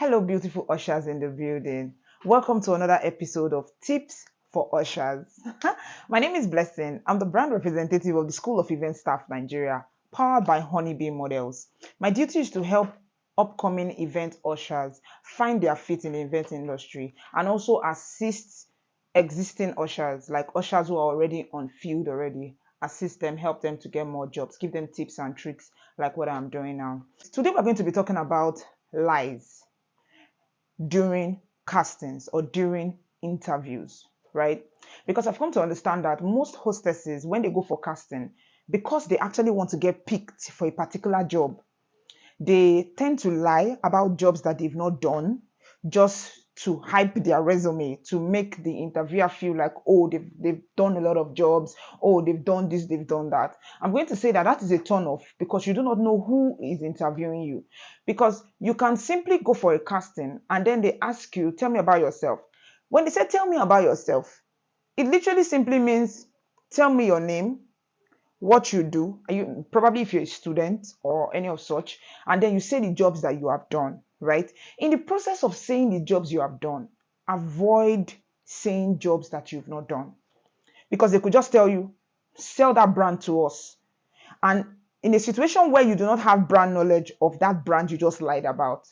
Hello, beautiful ushers in the building. Welcome to another episode of Tips for Ushers. My name is Blessing. I'm the brand representative of the School of Event Staff Nigeria, powered by Honeybee Models. My duty is to help upcoming event ushers find their feet in the event industry and also assist existing ushers, like ushers who are already on field already, assist them, help them to get more jobs, give them tips and tricks like what I'm doing now. Today we're going to be talking about lies during castings or during interviews, right? Because I've come to understand that most hostesses, when they go for casting, because they actually want to get picked for a particular job, they tend to lie about jobs that they've not done just to hype their resume, to make the interviewer feel like, oh, they've done a lot of jobs, oh, they've done this, they've done that. I'm going to say that that is a turn off because you do not know who is interviewing you. Because you can simply go for a casting and then they ask you, tell me about yourself. When they say, tell me about yourself, it literally simply means, tell me your name, what you do, you probably if you're a student or any of such, and then you say the jobs that you have done, right? In the process of saying the jobs you have done, avoid saying jobs that you've not done, because they could just tell you, sell that brand to us. And in a situation where you do not have brand knowledge of that brand you just lied about,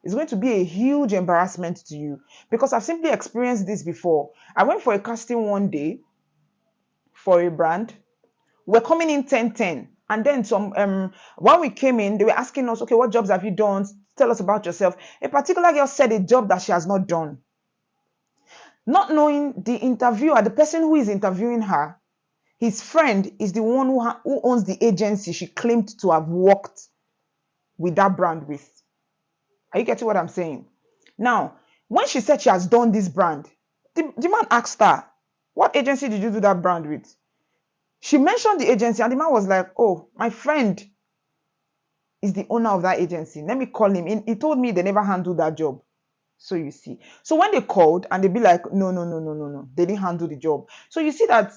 it's going to be a huge embarrassment to you, because I've simply experienced this before. I went for a casting one day for a brand. We're coming in 10:10, and then when we came in, they were asking us, okay, what jobs have you done? Tell us about yourself. A particular girl said a job that she has not done, not knowing the interviewer, the person who is interviewing her, his friend is the one who owns the agency she claimed to have worked with that brand with. Are you getting what I'm saying? Now, when she said she has done this brand, the man asked her, what agency did you do that brand with? She mentioned the agency, and the man was like, oh, my friend is the owner of that agency. Let me call him. He told me they never handled that job. So you see. So when they called and they be like, no, they didn't handle the job. So you see that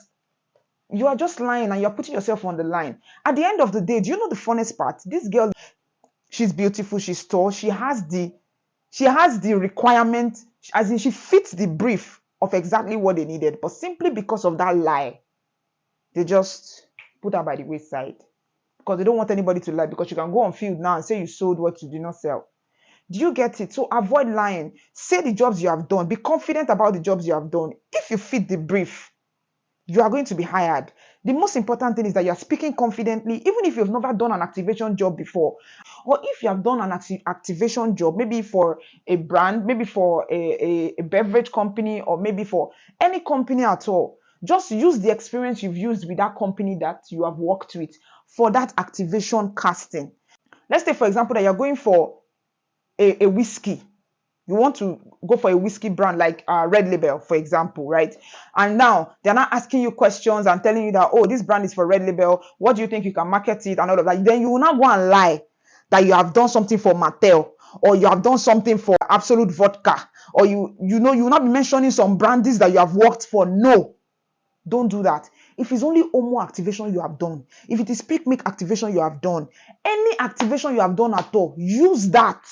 you are just lying and you're putting yourself on the line. At the end of the day, do you know the funniest part? This girl, she's beautiful, she's tall, she has the requirement, as in she fits the brief of exactly what they needed. But simply because of that lie, they just put her by the wayside. Because they don't want anybody to lie, because you can go on field now and say you sold what you did not sell. Do you get it? So avoid lying. Say the jobs you have done. Be confident about the jobs you have done. If you fit the brief, you are going to be hired. The most important thing is that you are speaking confidently, even if you've never done an activation job before. Or if you have done an activation job, maybe for a brand, maybe for a beverage company, or maybe for any company at all. Just use the experience you've used with that company that you have worked with for that activation casting. Let's say, for example, that you're going for a whiskey. You want to go for a whiskey brand like Red Label, for example, right? And now they're not asking you questions and telling you that, oh, this brand is for Red Label. What do you think you can market it and all of that? Then you will not go and lie that you have done something for Mattel, or you have done something for Absolute Vodka, or you will not be mentioning some brands that you have worked for. No, don't do that. If it's only Omo activation you have done, if it is Pick Make activation you have done, any activation you have done at all, use that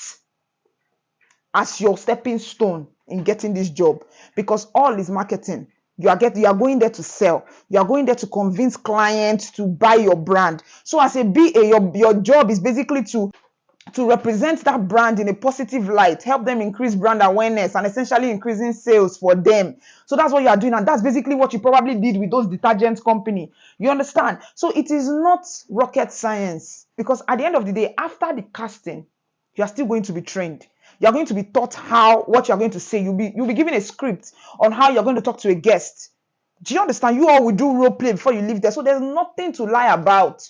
as your stepping stone in getting this job, because all is marketing. You are going there to sell. You are going there to convince clients to buy your brand. So as a BA, your job is basically to represent that brand in a positive light, help them increase brand awareness, and essentially increasing sales for them. So that's what you are doing, and that's basically what you probably did with those detergent company. You understand? So it is not rocket science, because at the end of the day, after the casting, you are still going to be trained. You are going to be taught what you are going to say. You'll be given a script on how you're going to talk to a guest. Do you understand? You all will do role play before you leave there. So there's nothing to lie about.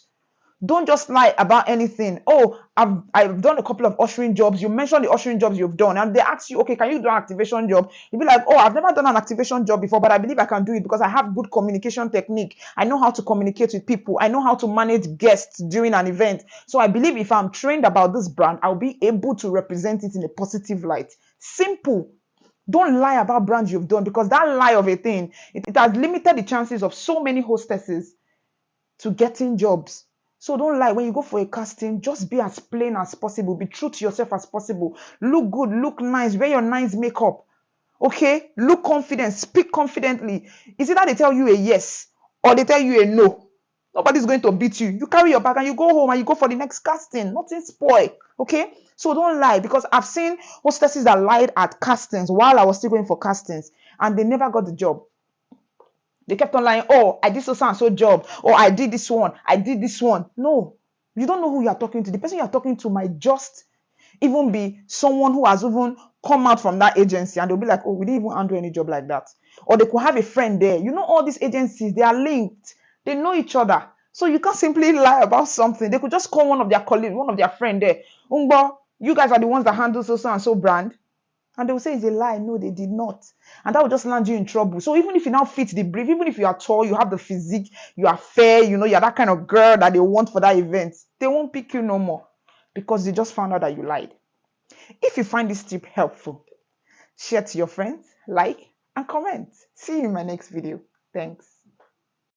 Don't just lie about anything. Oh, I've done a couple of ushering jobs. You mentioned the ushering jobs you've done, and they ask you, okay, can you do an activation job? You'll be like, oh, I've never done an activation job before, but I believe I can do it because I have good communication technique. I know how to communicate with people. I know how to manage guests during an event. So I believe if I'm trained about this brand, I'll be able to represent it in a positive light. Simple. Don't lie about brands you've done, because that lie of a thing, it has limited the chances of so many hostesses to getting jobs. So don't lie. When you go for a casting, just be as plain as possible. Be true to yourself as possible. Look good, look nice, wear your nice makeup. Okay? Look confident, speak confidently. Is it that they tell you a yes or they tell you a no? Nobody's going to beat you. You carry your bag and you go home and you go for the next casting. Nothing spoil. Okay? So don't lie, because I've seen hostesses that lied at castings while I was still going for castings and they never got the job. They kept on lying. Oh, I did so and so job. Oh, I did this one. I did this one. No, you don't know who you are talking to. The person you are talking to might just even be someone who has even come out from that agency, and they'll be like, oh, we didn't even handle any job like that. Or they could have a friend there. You know, all these agencies, they are linked. They know each other. So you can't simply lie about something. They could just call one of their colleagues, one of their friend there. Umba, you guys are the ones that handle so and so brand. And they will say it's a lie. No, they did not. And that will just land you in trouble. So even if you now fit the brief, even if you are tall, you have the physique, you are fair, you know, you're that kind of girl that they want for that event, they won't pick you no more because they just found out that you lied. If you find this tip helpful, share to your friends, like, and comment. See you in my next video. Thanks.